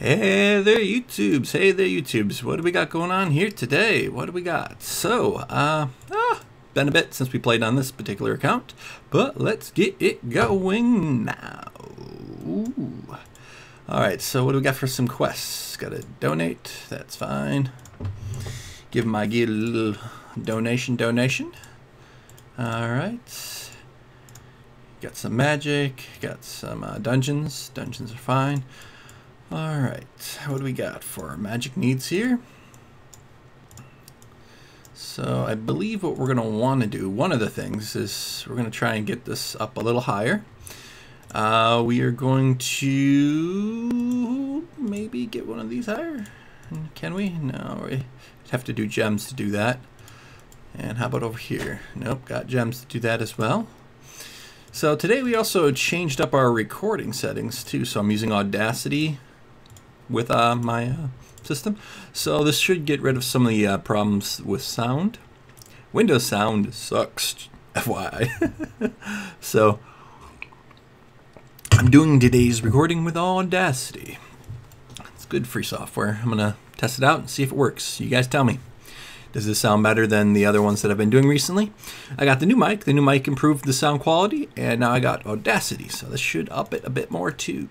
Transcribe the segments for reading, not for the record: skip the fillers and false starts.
Hey there, YouTubes. Hey there, YouTubes. What do we got going on here today? What do we got? So, been a bit since we played on this particular account, but let's get it going now. Ooh. Alright, so what do we got for some quests? Gotta donate. That's fine. Give my gig a little donation. Alright. Got some magic. Got some dungeons. Dungeons are fine. Alright, what do we got for our magic needs here? So I believe what we're going to want to do, one of the things is we're going to try and get this up a little higher. We are going to maybe get one of these higher. Can we? No, we have to do gems to do that. And how about over here? Nope, got gems to do that as well. So today we also changed up our recording settings too. So I'm using Audacity with my system, so this should get rid of some of the problems with sound. Windows sound sucks, FYI. So I'm doing today's recording with Audacity. It's good free software. I'm gonna test it out and see if it works. You guys tell me. Does this sound better than the other ones that I've been doing recently? I got the new mic. The new mic improved the sound quality, and now I got Audacity, so this should up it a bit more too.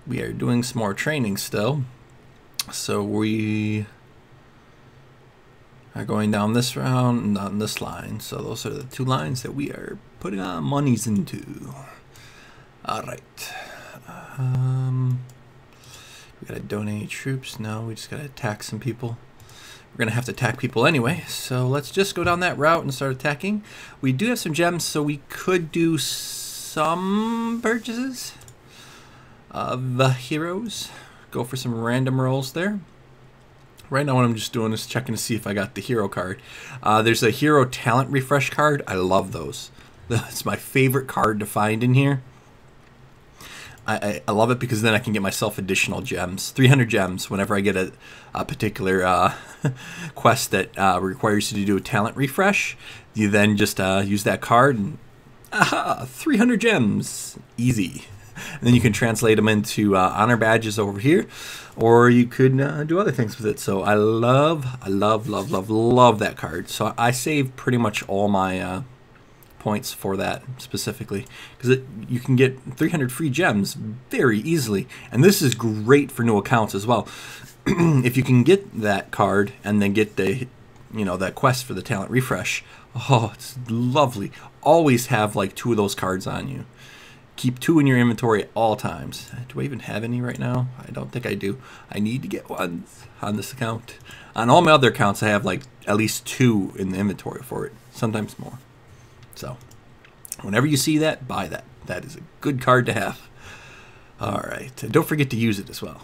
We are doing some more training still, so we are going down this route and down this line. So those are the two lines that we are putting our monies into. Alright. We gotta donate troops. No, we just gotta attack some people. We're gonna have to attack people anyway, so let's just go down that route and start attacking. We do have some gems, so we could do some purchases of the heroes. Go for some random rolls there. Right now what I'm just doing is checking to see if I got the hero card. There's a hero talent refresh card. I love those. That's my favorite card to find in here. I love it because then I can get myself additional gems. 300 gems whenever I get a particular quest that requires you to do a talent refresh. You then just use that card and 300 gems. Easy. And then you can translate them into honor badges over here, or you could do other things with it. So I love that card. So I save pretty much all my points for that specifically, because you can get 300 free gems very easily, and this is great for new accounts as well. If you can get that card and then get the that quest for the talent refresh, oh, it's lovely. Always have like 2 of those cards on you. Keep 2 in your inventory at all times. Do I even have any right now? I don't think I do. I need to get one on this account. On all my other accounts, I have like at least 2 in the inventory for it, sometimes more. So, whenever you see that, buy that. That is a good card to have. Alright, don't forget to use it as well.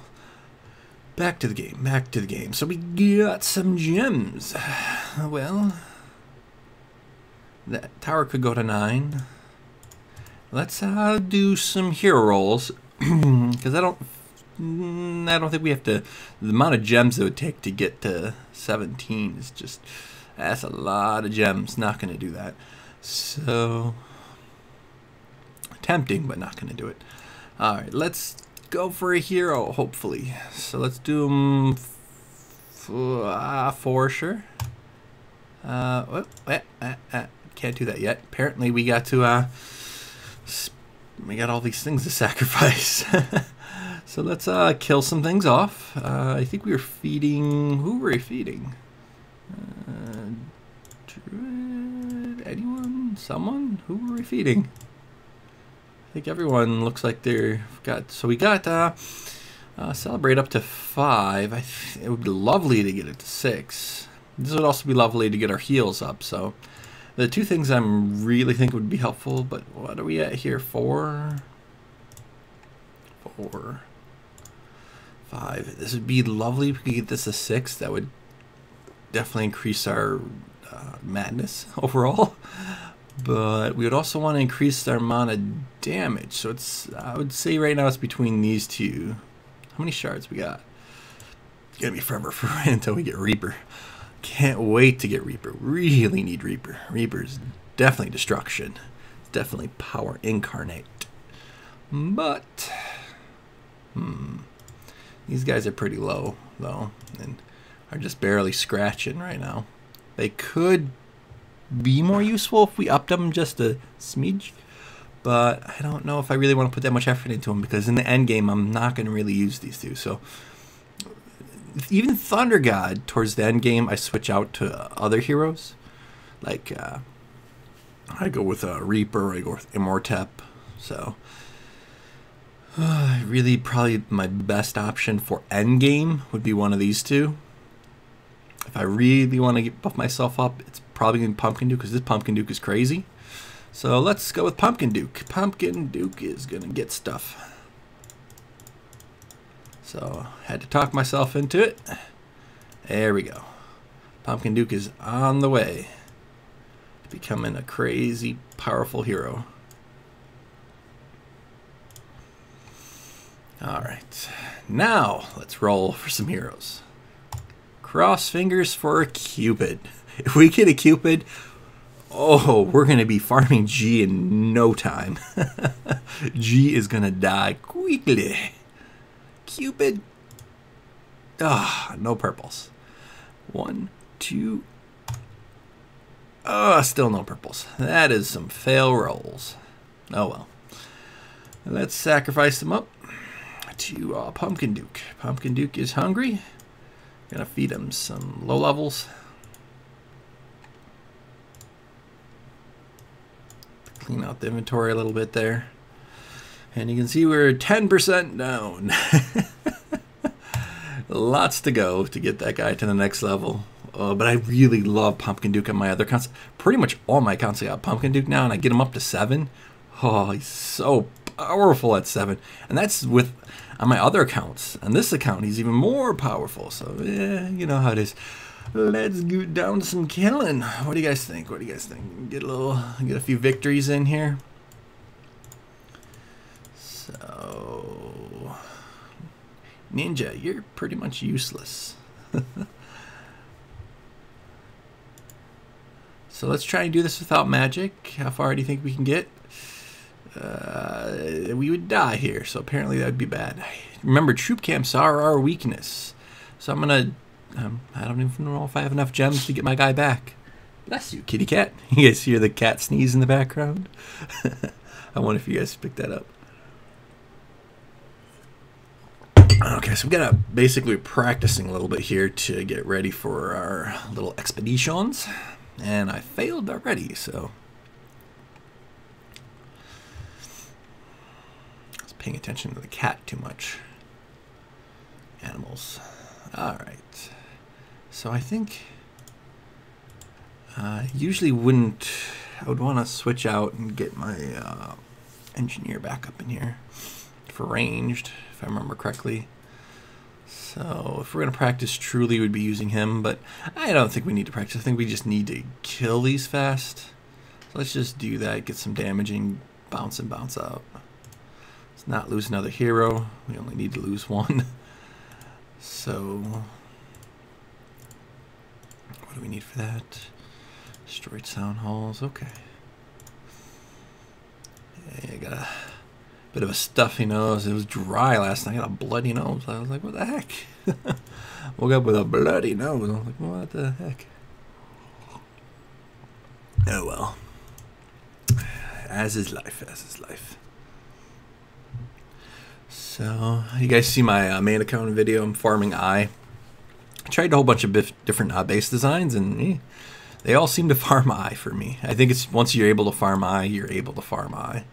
Back to the game. So we got some gems. Well, that tower could go to 9. Let's do some hero rolls, because I don't think we have to. The amount of gems it would take to get to 17 is just, that's a lot of gems. Not going to do that. So tempting, but not going to do it. All right, let's go for a hero. Hopefully, so let's do them 4, sure. Can't do that yet. Apparently, we got to we got all these things to sacrifice. So let's kill some things off. I think we were feeding. Who were we feeding? Druid? Anyone? Someone? Who were we feeding? I think everyone looks like they're got. So we got celebrate up to 5. It would be lovely to get it to 6. This would also be lovely to get our heals up. So the 2 things I'm really think would be helpful, but what are we at here? 4, 5. This would be lovely if we could get this to 6. That would definitely increase our madness overall. But we would also want to increase our amount of damage. So it's, I would say right now it's between these 2. How many shards we got? It's gonna be forever until we get Reaper. Can't wait to get Reaper. Really need Reaper. Reaper's definitely destruction. It's definitely power incarnate. But These guys are pretty low, though, and are just barely scratching right now. They could be more useful if we upped them just a smidge, but I don't know if I really want to put that much effort into them, because in the end game, I'm not going to really use these two. So even Thunder God, towards the end game, I switch out to other heroes. Like, I go with Reaper, I go with Immortep. So really, probably my best option for end game would be one of these two. If I really want to buff myself up, it's probably going to be Pumpkin Duke, because this Pumpkin Duke is crazy. So let's go with Pumpkin Duke. Pumpkin Duke is going to get stuff. So had to talk myself into it. There we go. Pumpkin Duke is on the way to becoming a crazy powerful hero. Alright, now let's roll for some heroes. Cross fingers for Cupid. If we get a Cupid, oh, we're going to be farming G in no time. G is going to die quickly. Cupid. Ah, no purples. 1, 2. Still no purples. That is some fail rolls. Oh well. Let's sacrifice them up to Pumpkin Duke. Pumpkin Duke is hungry. Gonna feed him some low levels. Clean out the inventory a little bit there. And you can see we're 10% down. Lots to go to get that guy to the next level. But I really love Pumpkin Duke on my other accounts. Pretty much all my accounts I got Pumpkin Duke now, and I get him up to 7. Oh, he's so powerful at 7. And that's with on my other accounts. On this account, he's even more powerful. So, yeah, you know how it is. Let's go down to some killing. What do you guys think? What do you guys think? Get a few victories in here. So, Ninja, you're pretty much useless. So let's try and do this without magic. How far do you think we can get? We would die here, so apparently that would be bad. Remember, troop camps are our weakness. So I'm gonna, I don't even know if I have enough gems to get my guy back. Bless you, kitty cat. You guys hear the cat sneeze in the background? I wonder if you guys picked that up. Okay, so we gotta basically practicing a little bit here to get ready for our little expeditions. And I failed already, so I was paying attention to the cat too much. Animals. Alright. So I think usually I would want to switch out and get my engineer back up in here for ranged, if I remember correctly. So if we're going to practice truly, we'd be using him, but I don't think we need to practice. I think we just need to kill these fast. So let's just do that, get some damaging, bounce and bounce out. Let's not lose another hero. We only need to lose one. So what do we need for that? Destroyed sound halls, okay. Yeah, I got a bit of a stuffy nose. It was dry last night. I got a bloody nose. I was like, what the heck? Woke up with a bloody nose. I was like, what the heck? Oh well. As is life, as is life. So, you guys see my main account video. I'm farming I tried a whole bunch of different base designs, and they all seem to farm I for me. I think it's once you're able to farm I, you're able to farm I.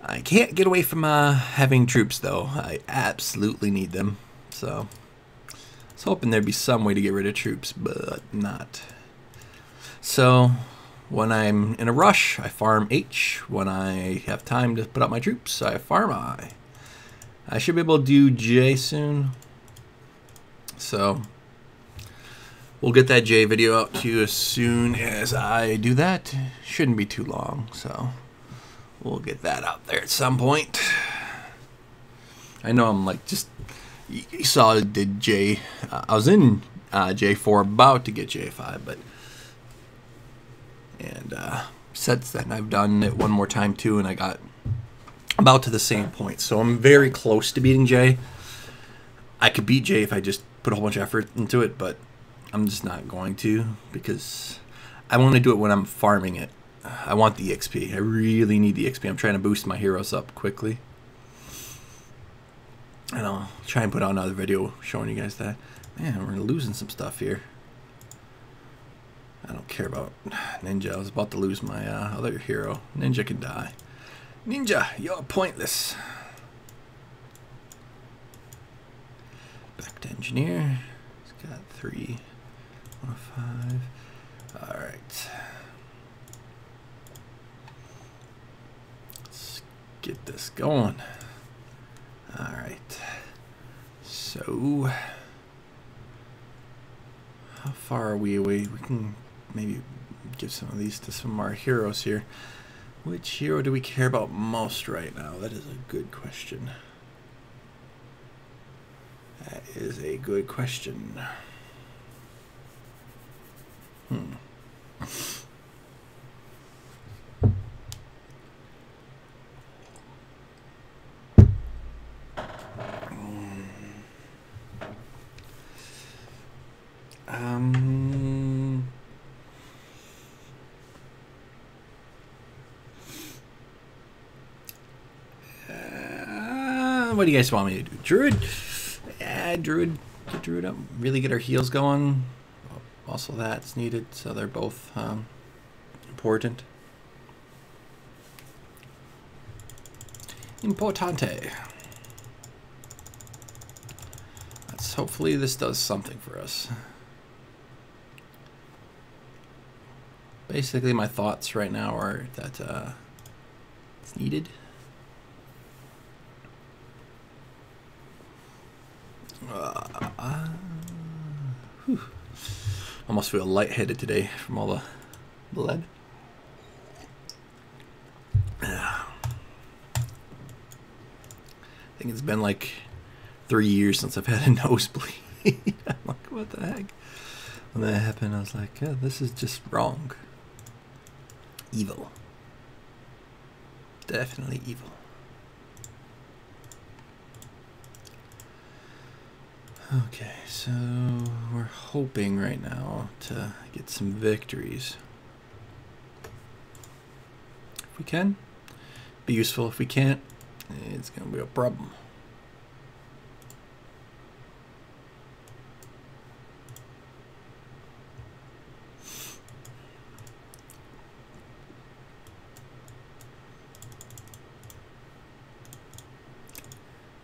I can't get away from having troops, though. I absolutely need them. So, I was hoping there'd be some way to get rid of troops, but not. So, when I'm in a rush, I farm H. When I have time to put up my troops, I farm I. I should be able to do J soon. So, we'll get that J video out to you as soon as I do that. Shouldn't be too long, so we'll get that out there at some point. I know I'm like just, you saw I did J, I was in J4 about to get J5, but, and since then I've done it one more time too, and I got about to the same point. So I'm very close to beating J. I could beat Jay if I just put a whole bunch of effort into it, but I'm just not going to, because I want to do it when I'm farming it. I want the XP. I really need the XP. I'm trying to boost my heroes up quickly. And I'll try and put out another video showing you guys that. Man, we're losing some stuff here. I don't care about Ninja. I was about to lose my other hero. Ninja can die. Ninja, you're pointless. Back to Engineer. He's got 3, 105. Alright. Let's get this going. Alright. So, how far are we away? We can maybe give some of these to some of our heroes here. Which hero do we care about most right now? That is a good question. That is a good question. What do you guys want me to do? Druid? Yeah, Druid. Get Druid up. Really get our heals going. Also, that's needed, so they're both important. Importante. Let's hopefully this does something for us. Basically, my thoughts right now are that it's needed. Almost feel lightheaded today from all the blood. I think it's been like 3 years since I've had a nosebleed. I'm like, what the heck? When that happened, I was like, yeah, this is just wrong. Evil. Definitely evil. Okay, so we're hoping right now to get some victories. If we can, be useful. If we can't, it's going to be a problem.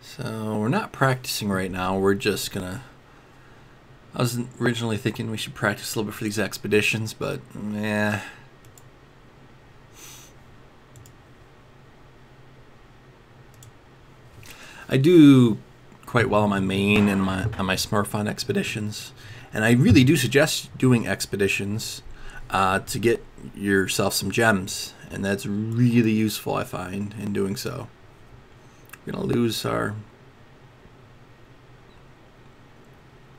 So we're not practicing right now. We're just gonna. I was originally thinking we should practice a little bit for these expeditions, but yeah. I do quite well on my main and on my Smurf expeditions, and I really do suggest doing expeditions to get yourself some gems, and that's really useful, I find, in doing so. We're gonna lose our.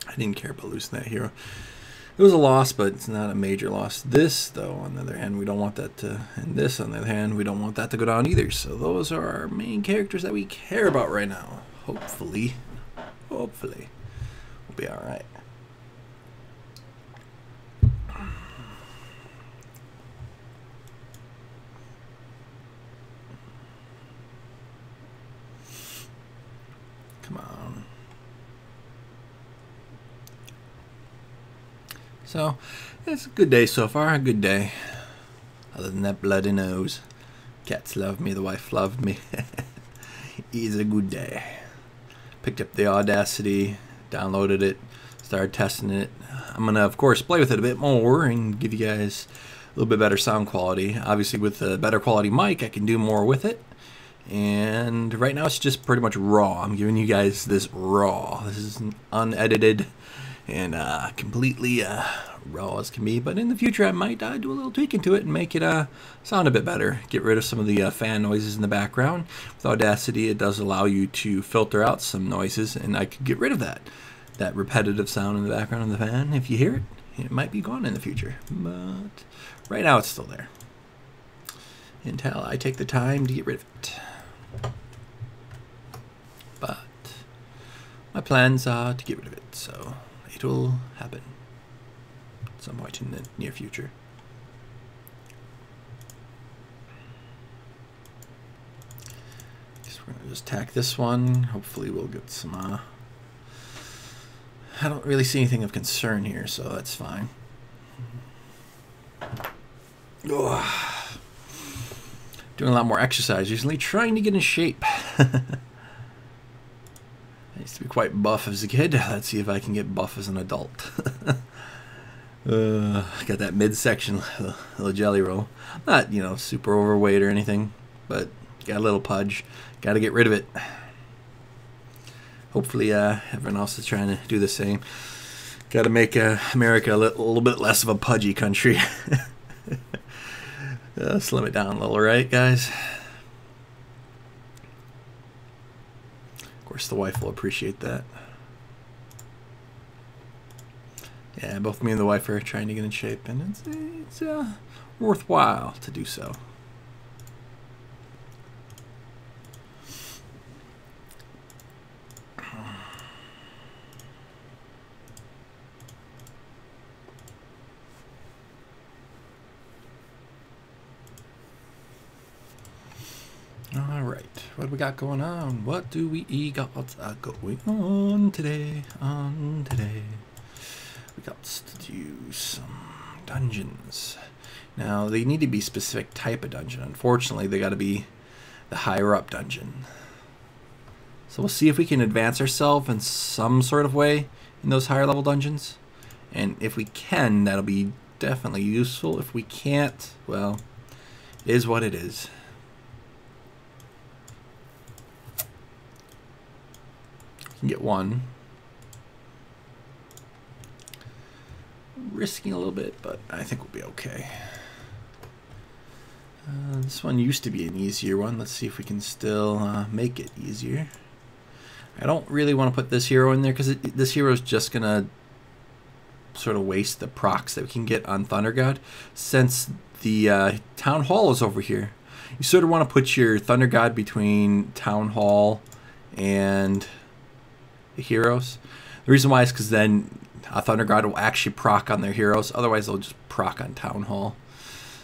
I didn't care about losing that hero. It was a loss, but it's not a major loss. This, though, on the other hand, we don't want that to. And this, on the other hand, we don't want that to go down either. So those are our main characters that we care about right now. Hopefully, we'll be all right. Come on. So, it's a good day so far, a good day. Other than that bloody nose. Cats love me, the wife loved me. It's a good day. Picked up the Audacity, downloaded it, started testing it. I'm going to, of course, play with it a bit more and give you guys a little bit better sound quality. Obviously, with a better quality mic, I can do more with it. And right now it's just pretty much raw. I'm giving you guys this raw. This is unedited and completely raw as can be. But in the future I might do a little tweaking to it and make it sound a bit better. Get rid of some of the fan noises in the background. With Audacity it does allow you to filter out some noises, and I could get rid of that repetitive sound in the background of the fan. If you hear it, it might be gone in the future. But right now it's still there. Until I take the time to get rid of it. But my plans are to get rid of it, so it will happen at some point in the near future. Guess we're gonna just tack this one. Hopefully we'll get some I don't really see anything of concern here, so that's fine. Ugh. Doing a lot more exercise recently, trying to get in shape. I used to be quite buff as a kid. Let's see if I can get buff as an adult. Got that midsection, little jelly roll. Not, you know, super overweight or anything, but got a little pudge. Got to get rid of it. Hopefully everyone else is trying to do the same. Got to make America a little bit less of a pudgy country. Slim it down a little, right, guys? Of course, the wife will appreciate that. Yeah, both me and the wife are trying to get in shape, and it's worthwhile to do so. All right, what do we got going on? What do we got going on today? We got to do some dungeons. Now, they need to be specific type of dungeon. Unfortunately, they got to be the higher up dungeon. So we'll see if we can advance ourselves in some sort of way in those higher level dungeons. And if we can, that'll be definitely useful. If we can't, well, it is what it is. Can get one. Risking a little bit, but I think we'll be okay. This one used to be an easier one. Let's see if we can still make it easier. I don't really want to put this hero in there because this hero is just going to sort of waste the procs that we can get on Thunder God. Since the Town Hall is over here, you sort of want to put your Thunder God between Town Hall and the heroes. The reason why is because then a Thunder God will actually proc on their heroes. Otherwise, they'll just proc on Town Hall.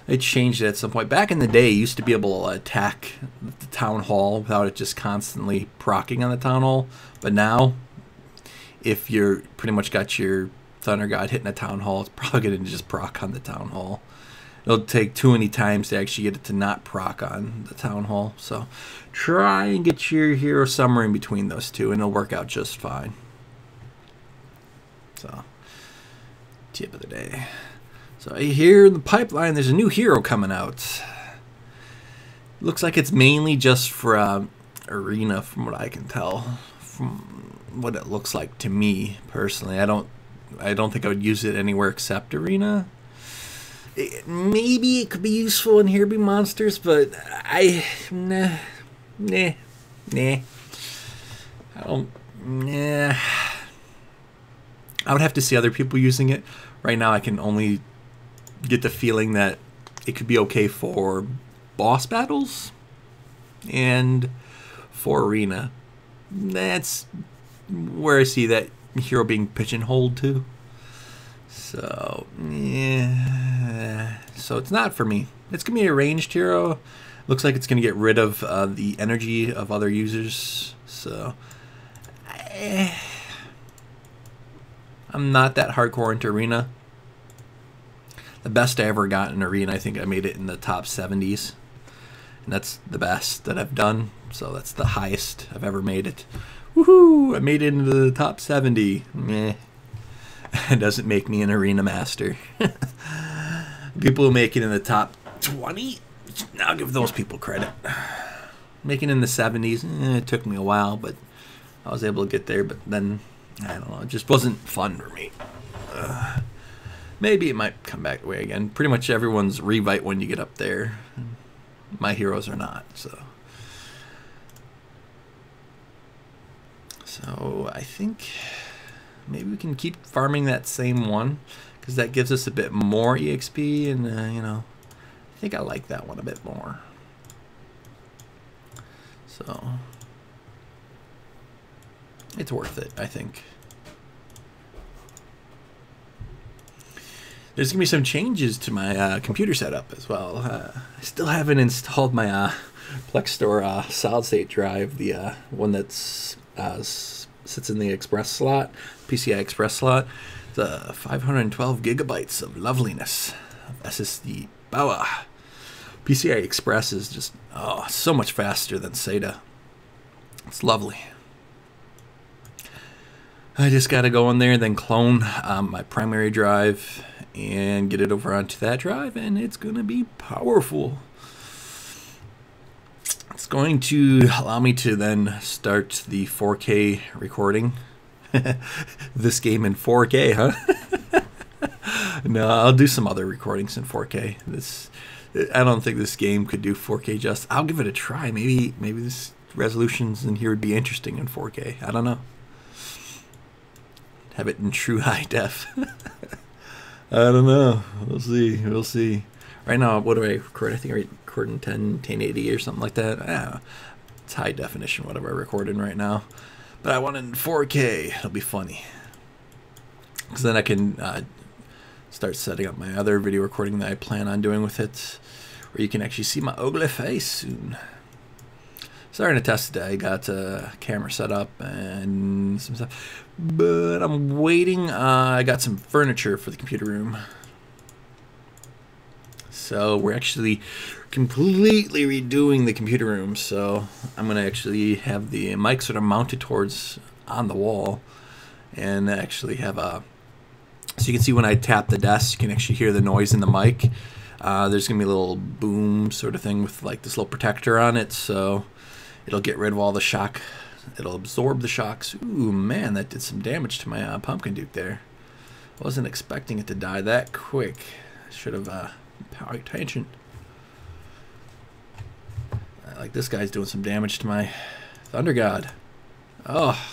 They changed it at some point. Back in the day, you used to be able to attack the Town Hall without it just constantly procking on the Town Hall. But now, if you're pretty much got your Thunder God hitting a Town Hall, it's probably going to just proc on the Town Hall. It'll take too many times to actually get it to not proc on the Town Hall. So try and get your hero somewhere in between those two, and it'll work out just fine. So, tip of the day. So here in the pipeline, there's a new hero coming out. Looks like it's mainly just for Arena, from what I can tell. From what it looks like to me personally, I don't think I would use it anywhere except Arena. Maybe it could be useful in Here Be Monsters, but nah. I would have to see other people using it. Right now, I can only get the feeling that it could be okay for boss battles and for Arena. That's where I see that hero being pigeonholed to. So, yeah. So it's not for me. It's going to be a ranged hero. Looks like it's going to get rid of the energy of other users. So, I'm not that hardcore into Arena. The best I ever got in Arena, I think I made it in the top 70s. And that's the best that I've done. So that's the highest I've ever made it. Woohoo! I made it into the top 70. Meh. It doesn't make me an Arena master. People who make it in the top 20, I'll give those people credit. Making it in the 70s, it took me a while, but I was able to get there. But then, I don't know, it just wasn't fun for me. Maybe it might come back the way again. Pretty much everyone's Revite when you get up there. My heroes are not, so I think maybe we can keep farming that same one because that gives us a bit more EXP, and you know, I think I like that one a bit more. So It's worth it, I think. There's going to be some changes to my computer setup as well. I still haven't installed my Plexstore solid-state drive, the one that's sits in the Express slot, PCI Express slot. The 512 gigabytes of loveliness of SSD power. PCI Express is just so much faster than SATA. It's lovely. I just got to go in there, then clone my primary drive and get it over onto that drive, and it's going to be powerful. It's going to allow me to then start the 4K recording. This game in 4K, huh? No, I'll do some other recordings in 4K. I don't think this game could do 4K justice. I'll give it a try. Maybe this resolutions in here would be interesting in 4K. I don't know. Have it in true high def. I don't know. We'll see. Right now, what do I record? I think I record in 1080 or something like that. It's high definition, whatever I record in right now. But I want it in 4K. It'll be funny. Because then I can start setting up my other video recording that I plan on doing with it, where you can actually see my ugly face soon. Starting to test today. I got a camera set up and some stuff. But I'm waiting. I got some furniture for the computer room. So we're actually completely redoing the computer room. So I'm going to actually have the mic sort of mounted towards on the wall. And actually have a... So you can see when I tap the desk, you can actually hear the noise in the mic. There's going to be a little boom sort of thing with like this little protector on it. So it'll get rid of all the shock. It'll absorb the shocks. Ooh, man, that did some damage to my pumpkin duke there. Wasn't expecting it to die that quick. Should have paid attention. Like this guy's doing some damage to my Thunder God. Oh,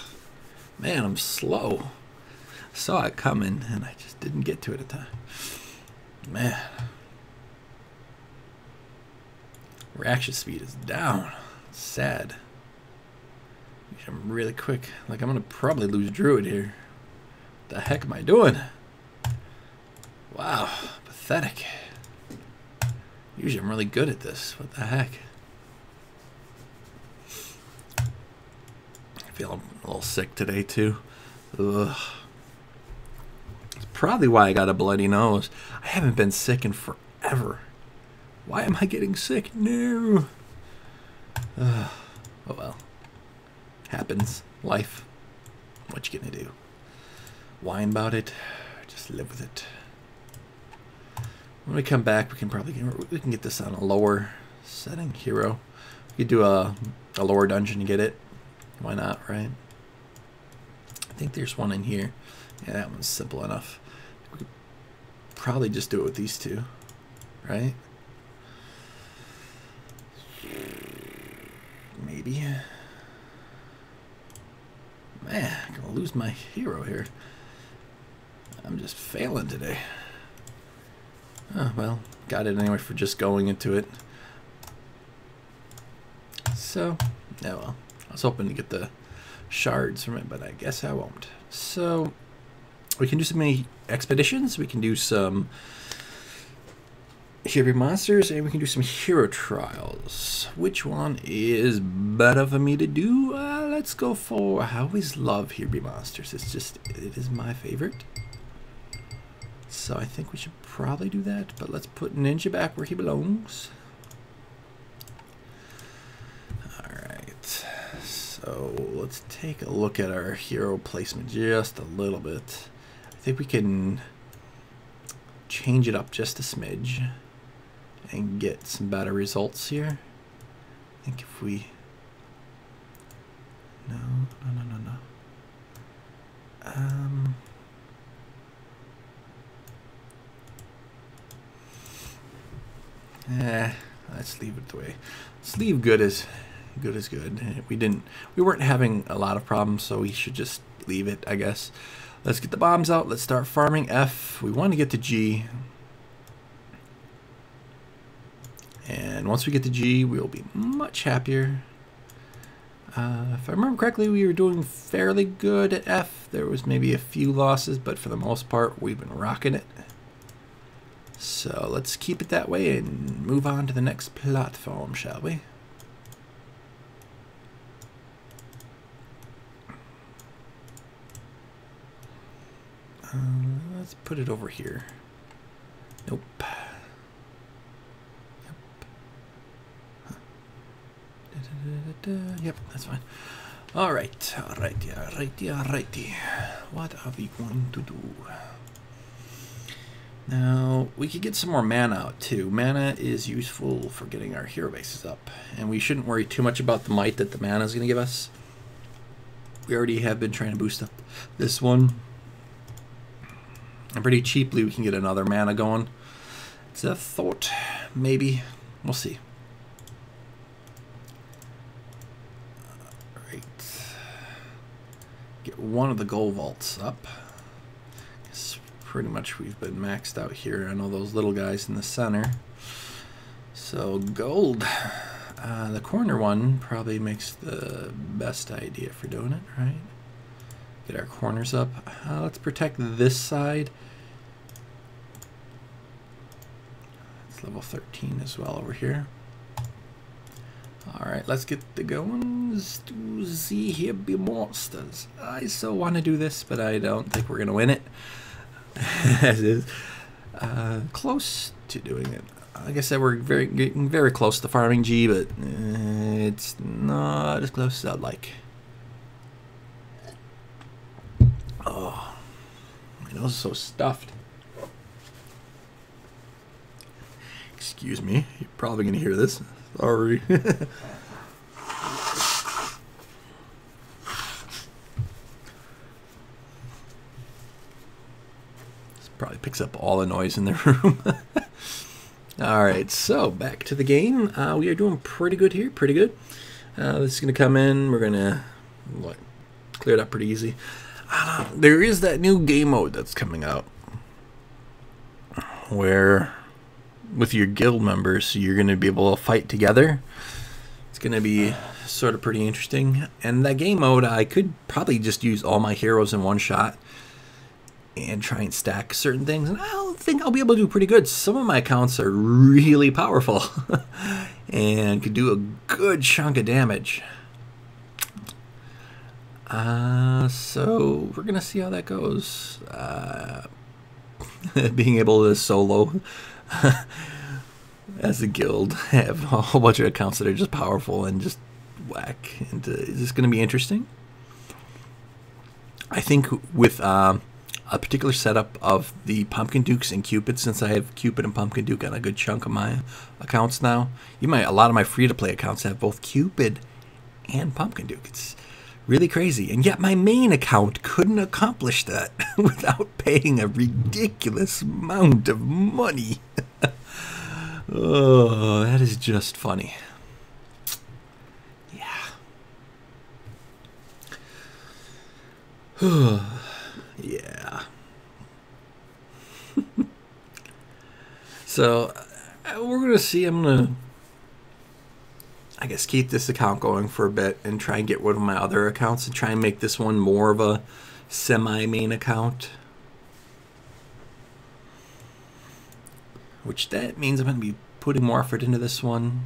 man, I'm slow. Saw it coming, and I just didn't get to it at the time. Man. Reaction speed is down. It's sad. I'm really quick. Like, I'm going to probably lose Druid here. What the heck am I doing? Wow. Pathetic. Usually I'm really good at this. What the heck? I feel a little sick today, too. Ugh. It's probably why I got a bloody nose. I haven't been sick in forever. Why am I getting sick? No. Oh, well. Happens. Life. What you gonna do? Whine about it? Or just live with it? When we come back, we can get this on a lower setting. Hero. We could do a lower dungeon to get it. Why not, right? I think there's one in here. Yeah, that one's simple enough. We could probably just do it with these two, right? Maybe. Man, I'm gonna lose my hero here. I'm just failing today. Oh, well, got it anyway for just going into it. So, yeah, well, I was hoping to get the shards from it, but I guess I won't. So, we can do some expeditions, we can do some Here Be Monsters, and we can do some hero trials. Which one is better for me to do? Let's go for... I always love Here Be Monsters. It is my favorite. So I think we should probably do that. But let's put Ninja back where he belongs. Alright. So let's take a look at our hero placement just a little bit. I think we can change it up just a smidge and get some better results here. I think if we... No. Let's leave it the way. Let's leave good as good. We weren't having a lot of problems, so we should just leave it, I guess. Let's get the bombs out. Let's start farming F. We want to get to G. And once we get to G, we'll be much happier. If I remember correctly, we were doing fairly good at F. There was maybe a few losses, but for the most part, we've been rocking it. So let's keep it that way and move on to the next platform, shall we? Let's put it over here. Nope. Yep, that's fine. Alright, alrighty. What are we going to do? Now, we could get some more mana out too. Mana is useful for getting our hero bases up. And we shouldn't worry too much about the might that the mana is going to give us. We already have been trying to boost up this one. And pretty cheaply we can get another mana going. It's a thought, maybe. We'll see. Alright. Get one of the gold vaults up. Pretty much we've been maxed out here. I know those little guys in the center. So gold. The corner one probably makes the best idea for doing it, right? Get our corners up. Let's protect this side. It's level 13 as well over here. Alright, let's get the goings to see here be monsters. I so want to do this, but I don't think we're going to win it. As is. Close to doing it. Like I said, we're getting very close to farming G, but it's not as close as I'd like. Oh, my nose is so stuffed. Excuse me, you're probably going to hear this. Sorry. Probably picks up all the noise in the room. Alright, so back to the game. We are doing pretty good here, pretty good. This is going to come in. We're going to clear it up pretty easy. There is that new game mode that's coming out where with your guild members you're going to be able to fight together. It's going to be sort of pretty interesting. And that game mode, I could probably just use all my heroes in one shot and try and stack certain things, and I think I'll be able to do pretty good. Some of my accounts are really powerful and could do a good chunk of damage. So we're gonna see how that goes. Being able to solo as a guild, have a whole bunch of accounts that are just powerful and just whack. And is this gonna be interesting? I think with a particular setup of the Pumpkin Dukes and Cupid, since I have Cupid and Pumpkin Duke on a good chunk of my accounts now. A lot of my free-to-play accounts have both Cupid and Pumpkin Duke. It's really crazy, and yet my main account couldn't accomplish that without paying a ridiculous amount of money. Oh, that is just funny. Yeah. Yeah. So we're gonna see. I'm gonna, I guess, keep this account going for a bit and try and get rid of my other accounts and try and make this one more of a semi-main account. Which that means I'm gonna be putting more effort into this one.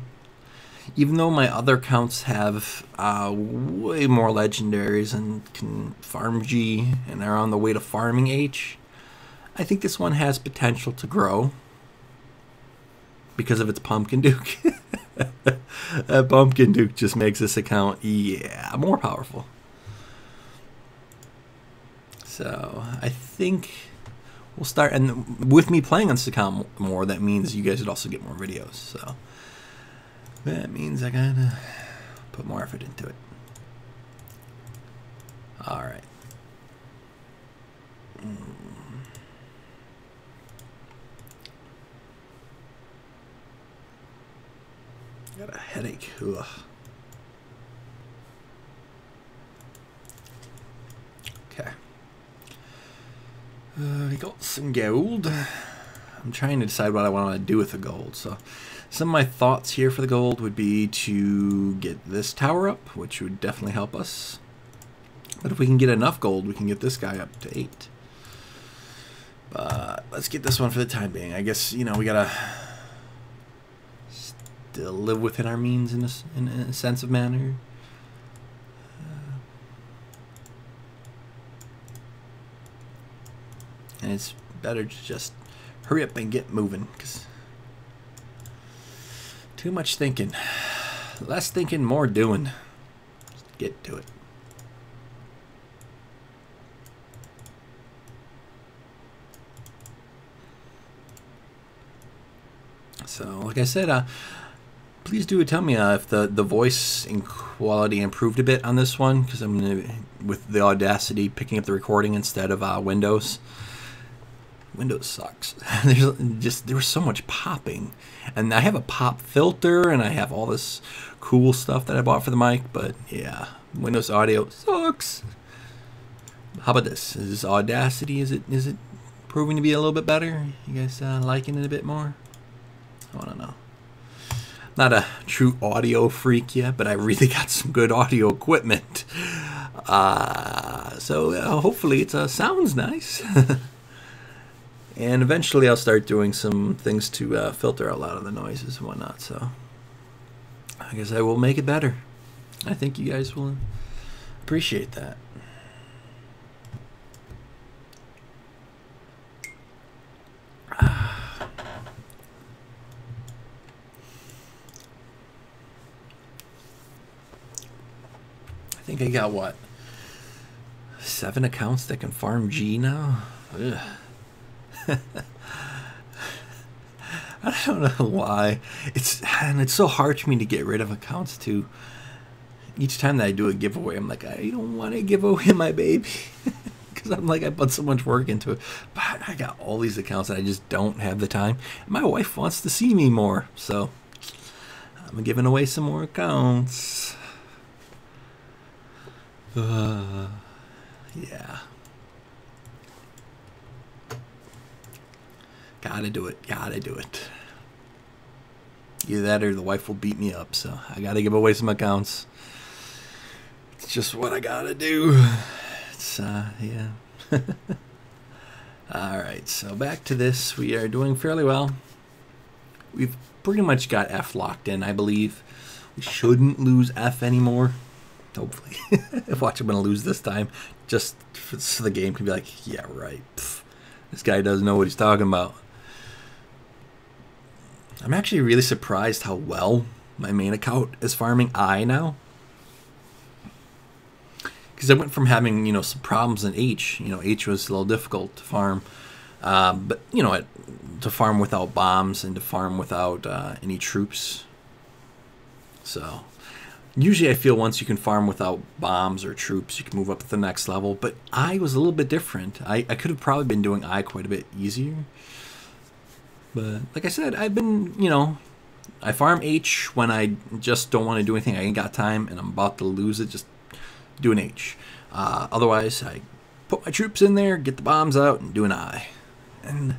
Even though my other accounts have way more legendaries and can farm G and are on the way to farming H, I think this one has potential to grow because of its Pumpkin Duke. That Pumpkin Duke just makes this account, yeah, more powerful. So I think we'll start, and with me playing on this account more, that means you guys would also get more videos. So that means I gotta put more effort into it. Alright. Got a headache. Ugh. Okay. We got some gold. I'm trying to decide what I want to do with the gold. So Some of my thoughts here for the gold would be to get this tower up, which would definitely help us. But if we can get enough gold, we can get this guy up to 8. But let's get this one for the time being. I guess, you know, we gotta still live within our means in a sense of manner. And it's better to just hurry up and get moving, because too much thinking. Less thinking, more doing. Just get to it. So, like I said, please do tell me if the voice and quality improved a bit on this one, because I'm gonna, with the Audacity picking up the recording instead of Windows. Windows sucks. There was so much popping, and I have a pop filter, and I have all this cool stuff that I bought for the mic. But yeah, Windows audio sucks. How about this? Is this Audacity? Is it proving to be a little bit better? You guys liking it a bit more? I don't know. Not a true audio freak yet, but I really got some good audio equipment. So hopefully it sounds nice. And eventually I'll start doing some things to filter out a lot of the noises and whatnot. So I guess I will make it better. I think you guys will appreciate that. I think I got, what, 7 accounts that can farm G now? Ugh. I don't know why. It's so hard for me to get rid of accounts too. Each time that I do a giveaway, I'm like, I don't want to give away my baby. Because I'm like, I put so much work into it. But I got all these accounts that I just don't have the time. My wife wants to see me more. So I'm giving away some more accounts. Yeah. Gotta do it. Gotta do it. Either that or the wife will beat me up. So I gotta give away some accounts. It's just what I gotta do. It's, yeah. Alright, so back to this. We are doing fairly well. We've pretty much got F locked in, I believe. We shouldn't lose F anymore. Hopefully. Watch, I'm going to lose this time. Just so the game can be like, yeah, right. Pff, this guy doesn't know what he's talking about. I'm actually really surprised how well my main account is farming I now. Because I went from having, you know, some problems in H. You know, H was a little difficult to farm. But, you know, to farm without bombs and to farm without any troops. So usually I feel once you can farm without bombs or troops, you can move up to the next level. But I was a little bit different. I could have probably been doing I quite a bit easier. But like I said, I've been, you know, I farm H when I just don't want to do anything. I ain't got time and I'm about to lose it. Just do an H. Otherwise, I put my troops in there, get the bombs out, and do an I. And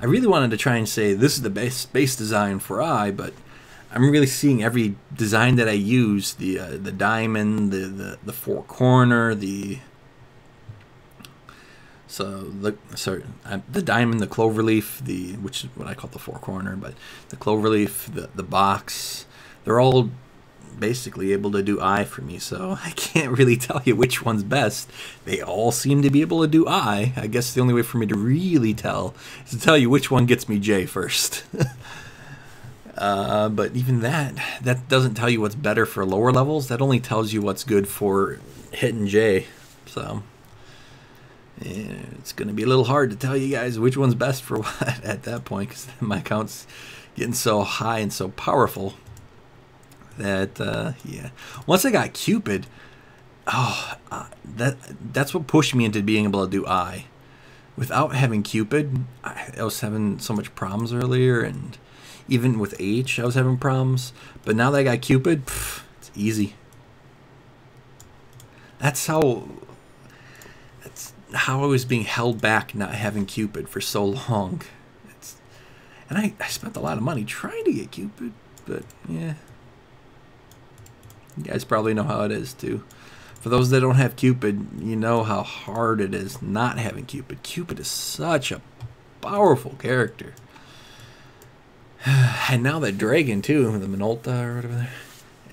I really wanted to try and say this is the base design for I, but I'm really seeing every design that I use, the diamond, the four corner, the diamond, the cloverleaf, which is what I call the four corner, but the cloverleaf, the box, they're all basically able to do I for me, so I can't really tell you which one's best. They all seem to be able to do I. I guess the only way for me to really tell is to tell you which one gets me J first. But even that doesn't tell you what's better for lower levels. That only tells you what's good for hitting J. So yeah, it's going to be a little hard to tell you guys which one's best for what at that point, because my account's getting so high and so powerful that, yeah. Once I got Cupid, that's what pushed me into being able to do I. Without having Cupid, I was having so much problems earlier, and even with H, I was having problems. But now that I got Cupid, it's easy. That's how I was being held back not having Cupid for so long. And I spent a lot of money trying to get Cupid, but yeah. You guys probably know how it is too. For those that don't have Cupid, you know how hard it is not having Cupid. Cupid is such a powerful character. And now that dragon too, the Minolta or whatever.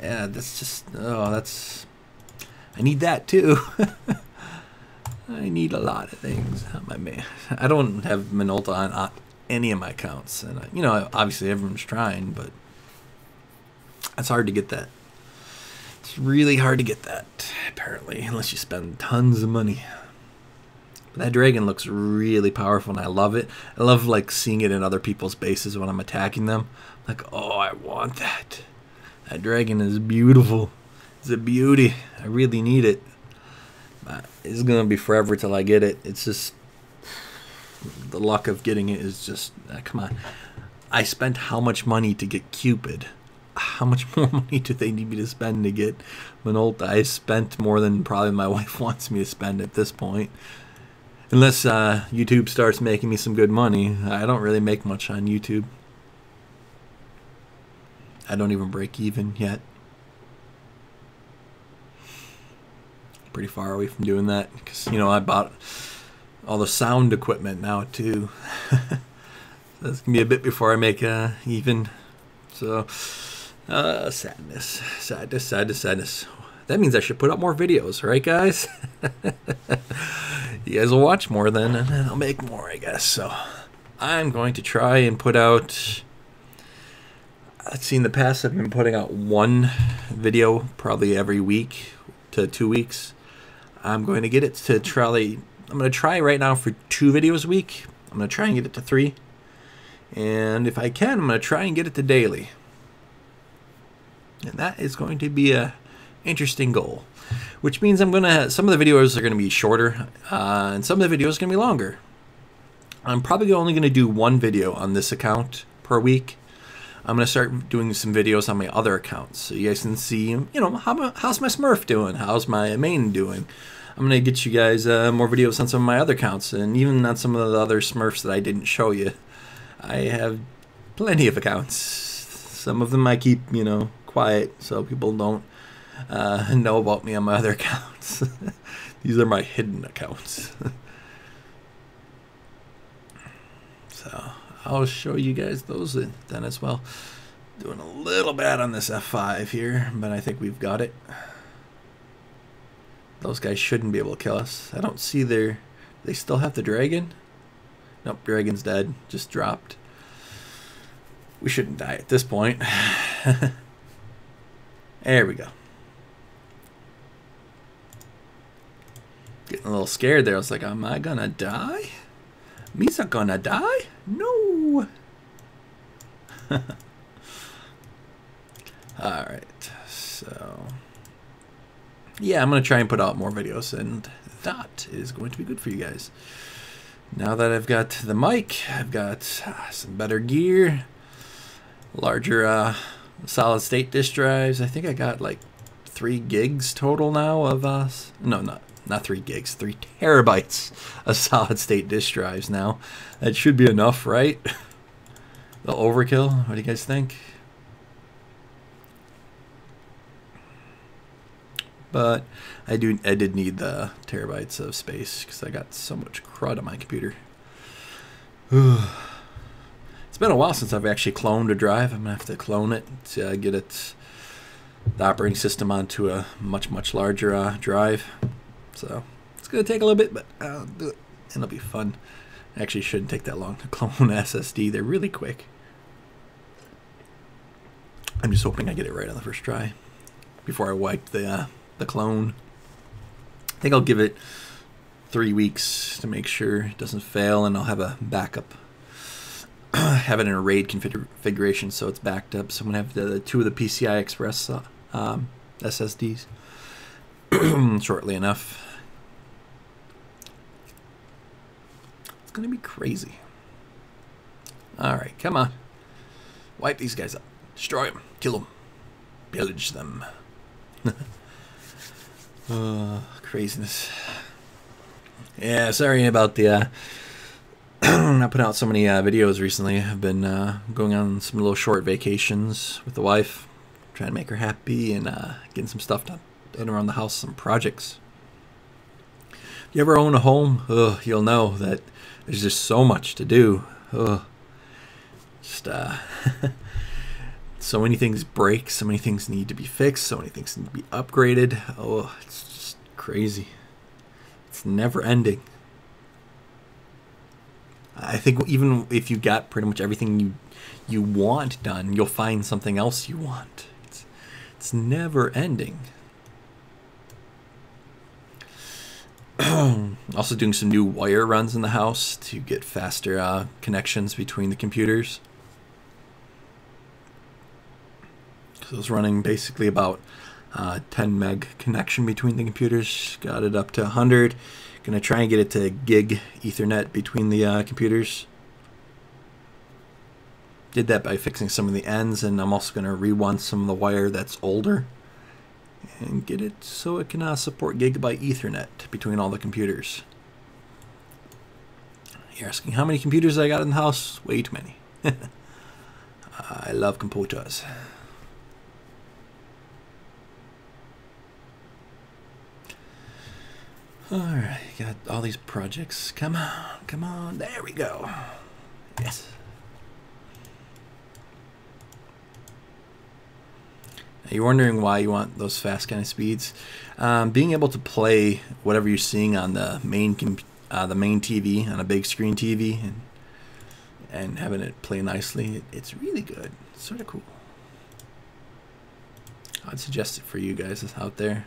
Yeah, that's just, oh, that's, I need that too. I need a lot of things. My man, I don't have Minolta on any of my accounts, and you know, obviously everyone's trying, but it's hard to get that. It's really hard to get that, apparently, unless you spend tons of money. But that dragon looks really powerful, and I love it. I love like seeing it in other people's bases when I'm attacking them. Like, oh, I want that. That dragon is beautiful. It's a beauty. I really need it. It's gonna be forever till I get it. It's just the luck of getting it is just come on. I spent how much money to get Cupid? How much more money do they need me to spend to get Minolta? I spent more than probably my wife wants me to spend at this point. Unless YouTube starts making me some good money. I don't really make much on YouTube. I don't even break even yet. Pretty far away from doing that because, you know, I bought all the sound equipment now too. That's gonna be a bit before I make even. So sadness. That means I should put up more videos, right guys? You guys will watch more then, and then I'll make more, I guess. So I'm going to try and put out, let's see, in the past I've been putting out one video probably every week to 2 weeks. I'm going to get it to try, I'm going to try right now for 2 videos a week. I'm going to try and get it to 3. And if I can, I'm going to try and get it to daily. And that is going to be a interesting goal. Which means I'm going to, some of the videos are going to be shorter, and some of the videos are going to be longer. I'm probably only going to do 1 video on this account per week. I'm going to start doing some videos on my other accounts, so you guys can see, you know, how's my Smurf doing? How's my main doing? I'm going to get you guys more videos on some of my other accounts, and even on some of the other Smurfs that I didn't show you. I have plenty of accounts. Some of them I keep, you know, quiet, so people don't know about me on my other accounts. These are my hidden accounts. So I'll show you guys those then as well. Doing a little bad on this F5 here, but I think we've got it. Those guys shouldn't be able to kill us. I don't see their... They still have the dragon? Nope, dragon's dead. Just dropped. We shouldn't die at this point. There we go. Getting a little scared there. I was like, am I gonna die? Me's not gonna die? No. Alright, so yeah, I'm gonna try and put out more videos, and that is going to be good for you guys. Now that I've got the mic, I've got some better gear, larger solid state disk drives. I think I got like 3 gigs total now of no, not 3 gigs, 3 terabytes of solid state disk drives now. That should be enough, right? The overkill. What do you guys think? But I did need the terabytes of space because I got so much crud on my computer. It's been a while since I've actually cloned a drive. I'm gonna have to clone it to get it, the operating system, onto a much larger drive. So it's gonna take a little bit, but I'll do it. It'll be fun. Actually, shouldn't take that long to clone SSD. They're really quick. I'm just hoping I get it right on the first try before I wipe the clone. I think I'll give it 3 weeks to make sure it doesn't fail, and I'll have a backup. Have it in a RAID configuration so it's backed up. So I'm gonna have the 2 of the PCI Express SSDs shortly enough. It's gonna be crazy. All right, come on, wipe these guys up, destroy them, kill them, pillage them. Craziness. Yeah, sorry about the not putting out so many videos recently. I've been going on some little short vacations with the wife, trying to make her happy and getting some stuff done around the house, some projects. If you ever own a home, you'll know that there's just so much to do. Just so many things break, so many things need to be fixed, so many things need to be upgraded. It's just crazy. It's never ending. I think even if you got pretty much everything you want done, you'll find something else you want. It's never ending. Also doing some new wire runs in the house to get faster connections between the computers. So I was running basically about 10 meg connection between the computers. Got it up to 100. Gonna try and get it to gig Ethernet between the computers. Did that by fixing some of the ends, and I'm also gonna rerun some of the wire that's older and get it so it can support gigabyte Ethernet between all the computers. You're asking how many computers I got in the house? Way too many. I love computers. Alright, got all these projects. Come on, there we go. Yes. Now you're wondering why you want those fast kind of speeds. Being able to play whatever you're seeing on the main TV, on a big screen TV, and having it play nicely, it's really good. It's sort of cool. I'd suggest it for you guys out there.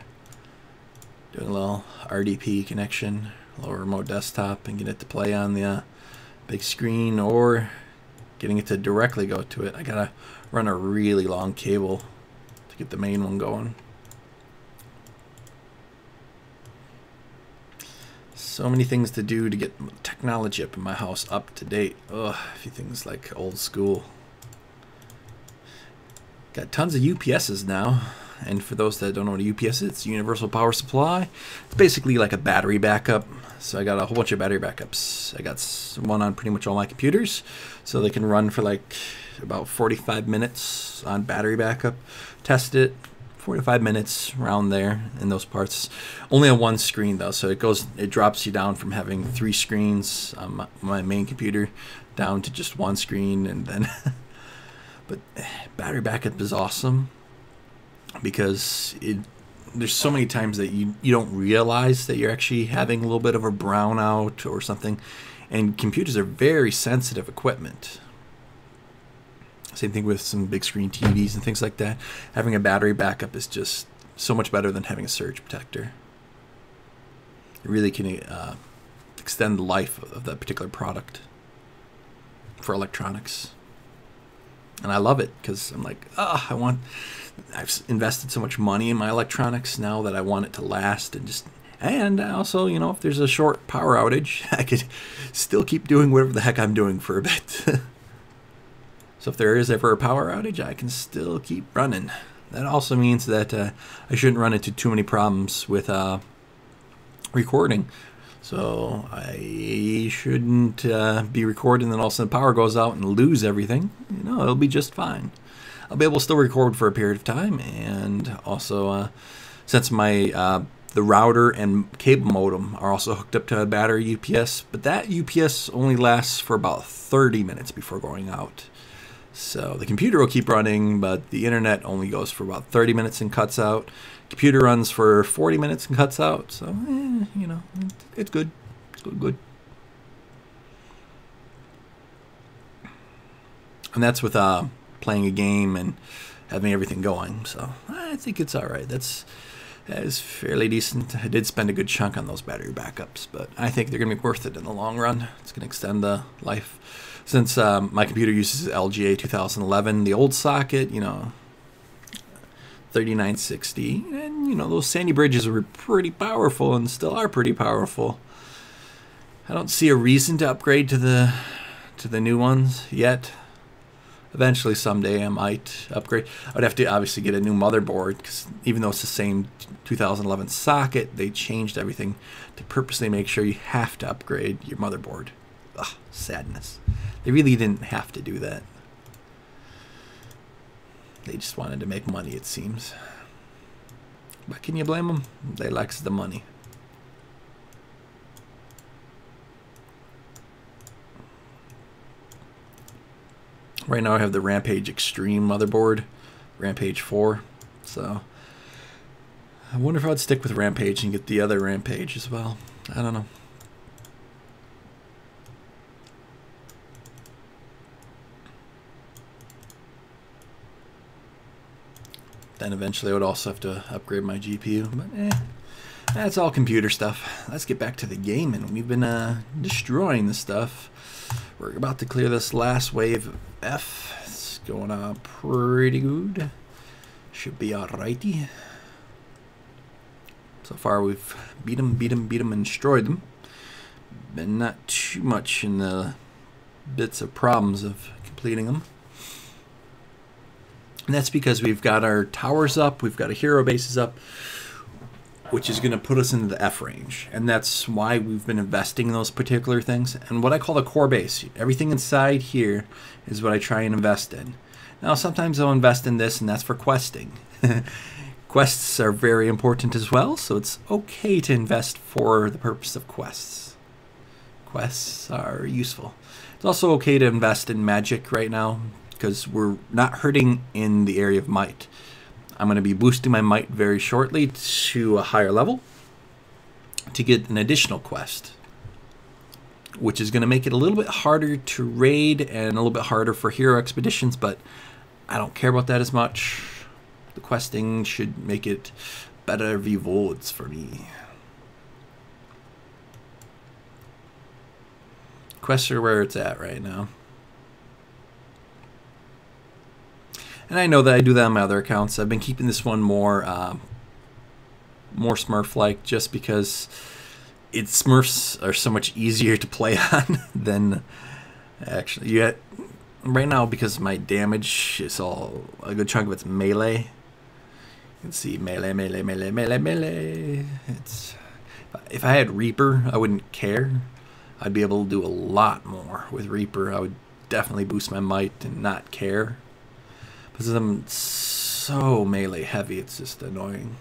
Doing a little RDP connection, a little remote desktop, and get it to play on the big screen, or getting it to directly go to it. I gotta run a really long cable to get the main one going. So many things to do to get technology up in my house up to date. A few things like old school. Got tons of UPSs now. And for those that don't know what a UPS is, it's Universal Power Supply. It's basically like a battery backup. So I got a whole bunch of battery backups. I got one on pretty much all my computers, so they can run for like about 45 minutes on battery backup. Test it, 45 minutes around there in those parts. Only on one screen though, so it drops you down from having 3 screens on my main computer down to just one screen, and then. But battery backup is awesome. Because there's so many times that you don't realize that you're actually having a little bit of a brownout or something, and computers are very sensitive equipment. Same thing with some big screen TVs and things like that. Having a battery backup is just so much better than having a surge protector. It really can extend the life of that particular product for electronics. And I love it because I'm like, I've invested so much money in my electronics now that I want it to last, and also, you know, if there's a short power outage, I could still keep doing whatever the heck I'm doing for a bit. So if there is ever a power outage, I can still keep running. That also means that I shouldn't run into too many problems with recording. So I shouldn't be recording and then all of a sudden power goes out and lose everything. You know, it'll be just fine. I'll be able to still record for a period of time, and also since my the router and cable modem are also hooked up to a battery UPS, but that UPS only lasts for about 30 minutes before going out. So the computer will keep running, but the internet only goes for about 30 minutes and cuts out. Computer runs for 40 minutes and cuts out. So, you know, it's good. It's good. And that's with playing a game and having everything going. So I think it's all right. That is fairly decent. I did spend a good chunk on those battery backups, but I think they're going to be worth it in the long run. It's going to extend the life. Since my computer uses LGA 2011, the old socket, you know, 3960, and you know, those Sandy Bridges were pretty powerful and still are pretty powerful. I don't see a reason to upgrade to the new ones yet. Eventually, someday, I might upgrade. I'd have to obviously get a new motherboard, because even though it's the same 2011 socket, they changed everything to purposely make sure you have to upgrade your motherboard. Ugh, sadness. They really didn't have to do that. They just wanted to make money, it seems. But can you blame them? They likes the money. Right now I have the Rampage Extreme motherboard, Rampage 4. So I wonder if I'd stick with Rampage and get the other Rampage as well. I don't know. Then eventually I would also have to upgrade my GPU, but that's all computer stuff. Let's get back to the game, and we've been destroying this stuff. We're about to clear this last wave of F. It's going on pretty good. Should be alrighty. So far we've beat them, and destroyed them. Been not too much in the bits of problems of completing them. And that's because we've got our towers up, we've got our hero bases up, which is going to put us into the F range. And that's why we've been investing in those particular things. And what I call the core base, everything inside here is what I try and invest in. Now sometimes I'll invest in this, and that's for questing. Quests are very important as well, so it's okay to invest for the purpose of quests. Quests are useful. It's also okay to invest in magic right now, because we're not hurting in the area of might. I'm going to be boosting my might very shortly to a higher level to get an additional quest, which is going to make it a little bit harder to raid and a little bit harder for hero expeditions, but I don't care about that as much. The questing should make it better rewards for me. Quests are where it's at right now. And I know that I do that on my other accounts. I've been keeping this one more Smurf-like, just because Smurfs are so much easier to play on than actually. Right now, because my damage is all, a good chunk of it's melee. You can see melee. If I had Reaper, I wouldn't care. I'd be able to do a lot more with Reaper. I would definitely boost my might and not care. Because I'm so melee heavy, it's just annoying.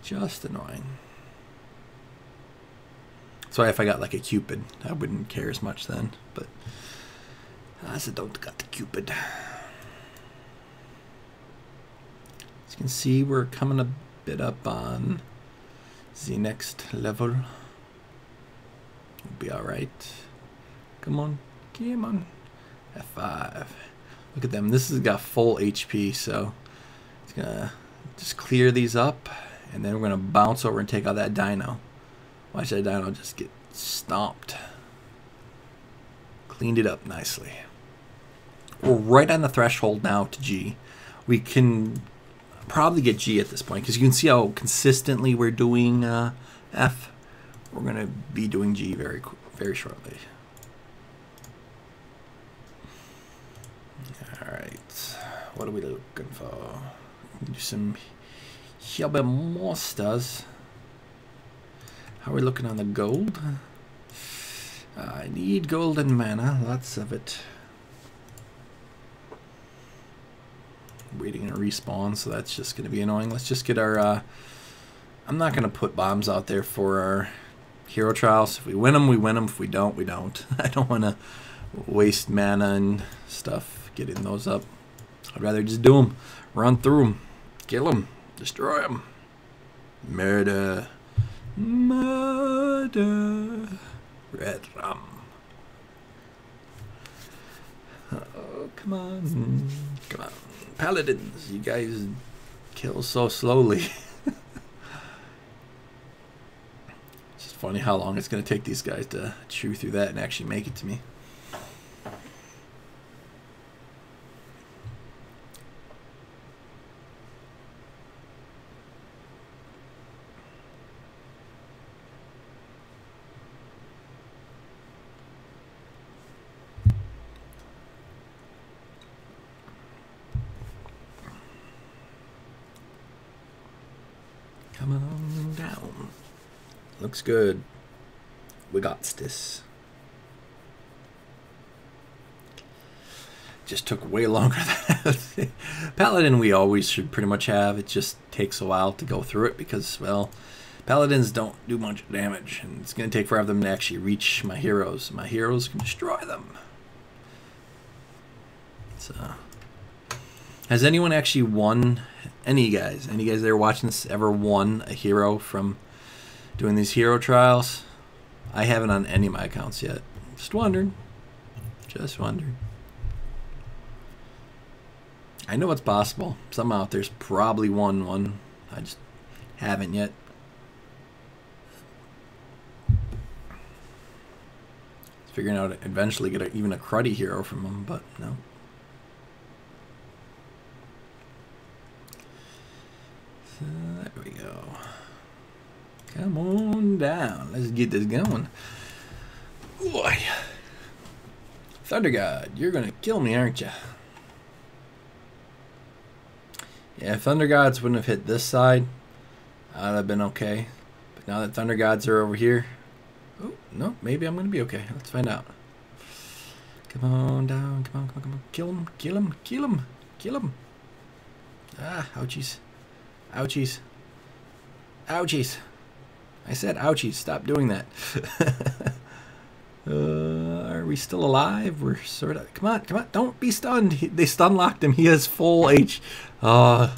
Just annoying. So if I got like a Cupid, I wouldn't care as much then. But as I don't got the Cupid. As you can see, we're coming a bit up on the next level. We'll be alright. Come on. Come on. F5. Look at them. This has got full HP, so it's gonna just clear these up, and then we're gonna bounce over and take out that dino. Watch that dino just get stomped. Cleaned it up nicely. We're right on the threshold now to G. We can probably get G at this point, because you can see how consistently we're doing F. We're gonna be doing G very shortly. Alright, what are we looking for? Do some Helber monsters. How are we looking on the gold? I need golden mana, lots of it. Waiting to respawn, so that's just going to be annoying. Let's just get our... I'm not going to put bombs out there for our hero trials. If we win them, we win them. If we don't, we don't. I don't want to waste mana and stuff getting those up. I'd rather just do them. Run through them. Kill them. Destroy them. Murder. Murder. Red rum. Oh, come on. Come on. Paladins, you guys kill so slowly. It's just funny how long it's going to take these guys to chew through that and actually make it to me. Come on down. Looks good. We got this. Just took way longer than that. Paladin we always should pretty much have. It just takes a while to go through it because, well, Paladins don't do much damage, and it's going to take forever for them to actually reach my heroes. My heroes can destroy them. So, has anyone actually won? Any guys that are watching this ever won a hero from doing these hero trials? I haven't on any of my accounts yet. Just wondering. Just wondering. I know it's possible. Some out there's probably won one. I just haven't yet. Figuring out eventually get even a cruddy hero from them, but no. So there we go. Come on down. Let's get this going. Boy. Thunder God, you're gonna kill me, aren't you? Yeah, if Thunder Gods wouldn't have hit this side, I'd have been okay. But now that Thunder Gods are over here, oh, no, maybe I'm going to be okay. Let's find out. Come on down, come on, come on, come on. Kill him, kill him, kill him, kill him. Ah, ouchies. Ouchies. Ouchies. I said ouchies, stop doing that. Are we still alive? We're sort of... Come on, come on, don't be stunned. They stun locked him. He has full H. I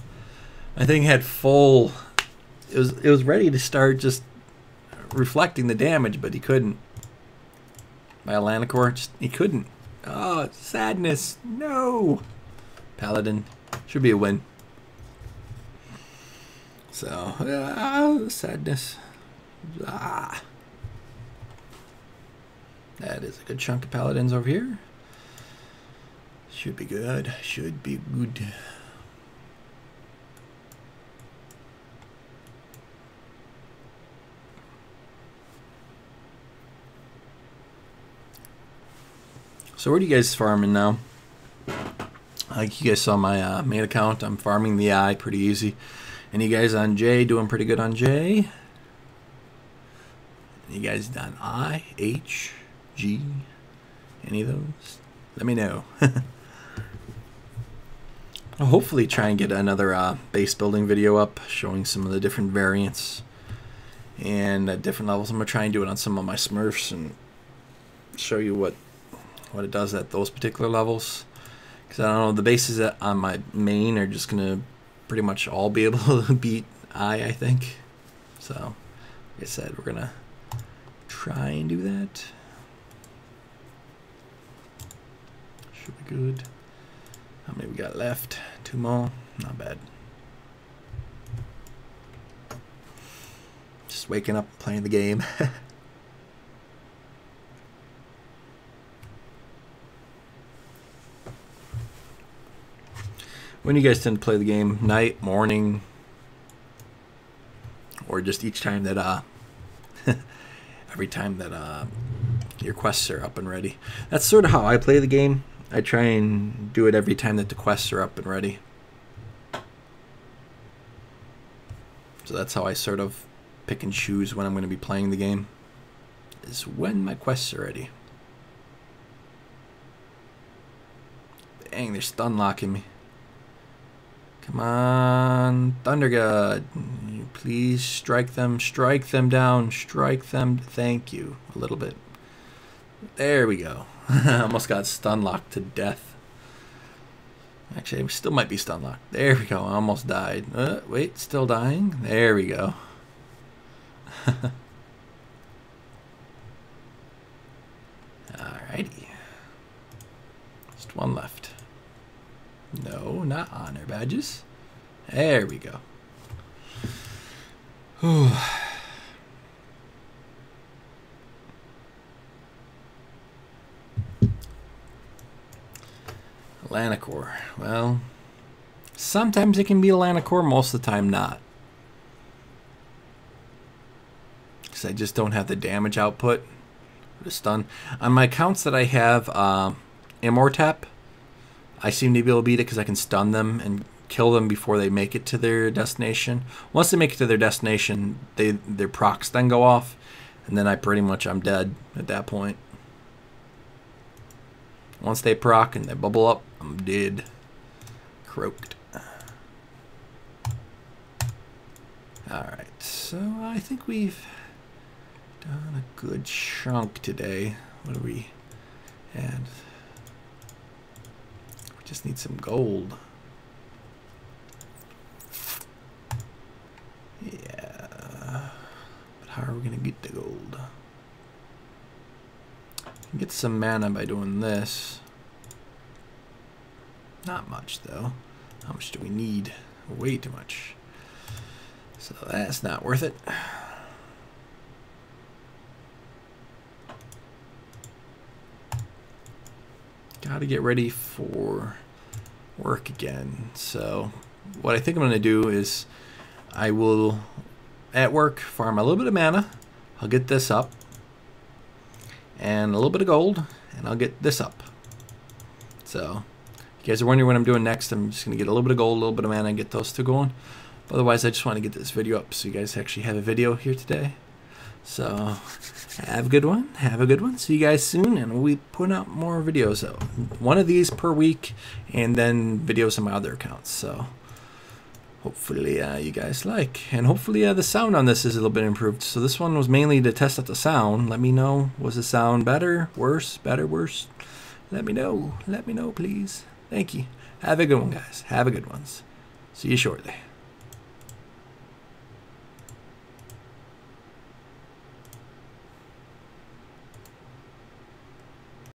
think he had full... It was ready to start just reflecting the damage, but he couldn't. My Alanacor, just he couldn't. Oh, sadness. No. Paladin. Should be a win. So, sadness. Ah. That is a good chunk of Paladins over here. Should be good. Should be good. So where are you guys farming now? Like you guys saw my main account, I'm farming the I pretty easy. And you guys on J doing pretty good on J? You guys on I, H, G, any of those? Let me know. I'll hopefully try and get another base building video up showing some of the different variants and at different levels. I'm going to try and do it on some of my Smurfs and show you what it does at those particular levels. Because I don't know, the bases on my main are just going to pretty much all be able to beat I think. So, like I said, we're going to try and do that. Should be good. How many we got left? 2 more. Not bad. Just waking up, playing the game. When you guys tend to play the game? Night, morning, or just each time that every time that your quests are up and ready? That's sort of how I play the game. I try and do it every time that the quests are up and ready. So that's how I sort of pick and choose when I'm going to be playing the game, is when my quests are ready. Dang, they're stun locking me. Come on, Thunder God. Please strike them down, strike them. Thank you. A little bit. There we go. Almost got stun locked to death. Actually, I still might be stun locked. There we go. I almost died. Wait, still dying? There we go. Alrighty. Just one left. No, not honor badges. There we go. Whew. Alanacor. Well, sometimes it can be Alanacor, most of the time not. Because I just don't have the damage output. The stun. On my accounts that I have Immortap, I seem to be able to beat it because I can stun them and kill them before they make it to their destination. Once they make it to their destination, their procs then go off, and then I'm dead at that point. Once they proc and they bubble up, I'm dead. Croaked. Alright, so I think we've done a good chunk today. What do we add? We just need some gold. Yeah. But how are we going to get the gold? We can get some mana by doing this. Not much, though. How much do we need? Way too much. So that's not worth it. Gotta get ready for work again. So what I think I'm going to do is I will, at work, farm a little bit of mana. I'll get this up. And a little bit of gold. And I'll get this up. So if you guys are wondering what I'm doing next, I'm just going to get a little bit of gold, a little bit of mana, and get those two going. Otherwise, I just want to get this video up so you guys actually have a video here today. So, have a good one. Have a good one. See you guys soon, and we'll be putting out more videos. One of these per week, and then videos on my other accounts. So, hopefully you guys like. And hopefully the sound on this is a little bit improved. So this one was mainly to test out the sound. Let me know. Was the sound better? Worse? Better? Worse? Let me know. Let me know, please. Thank you. Have a good one, guys. Have a good one. See you shortly.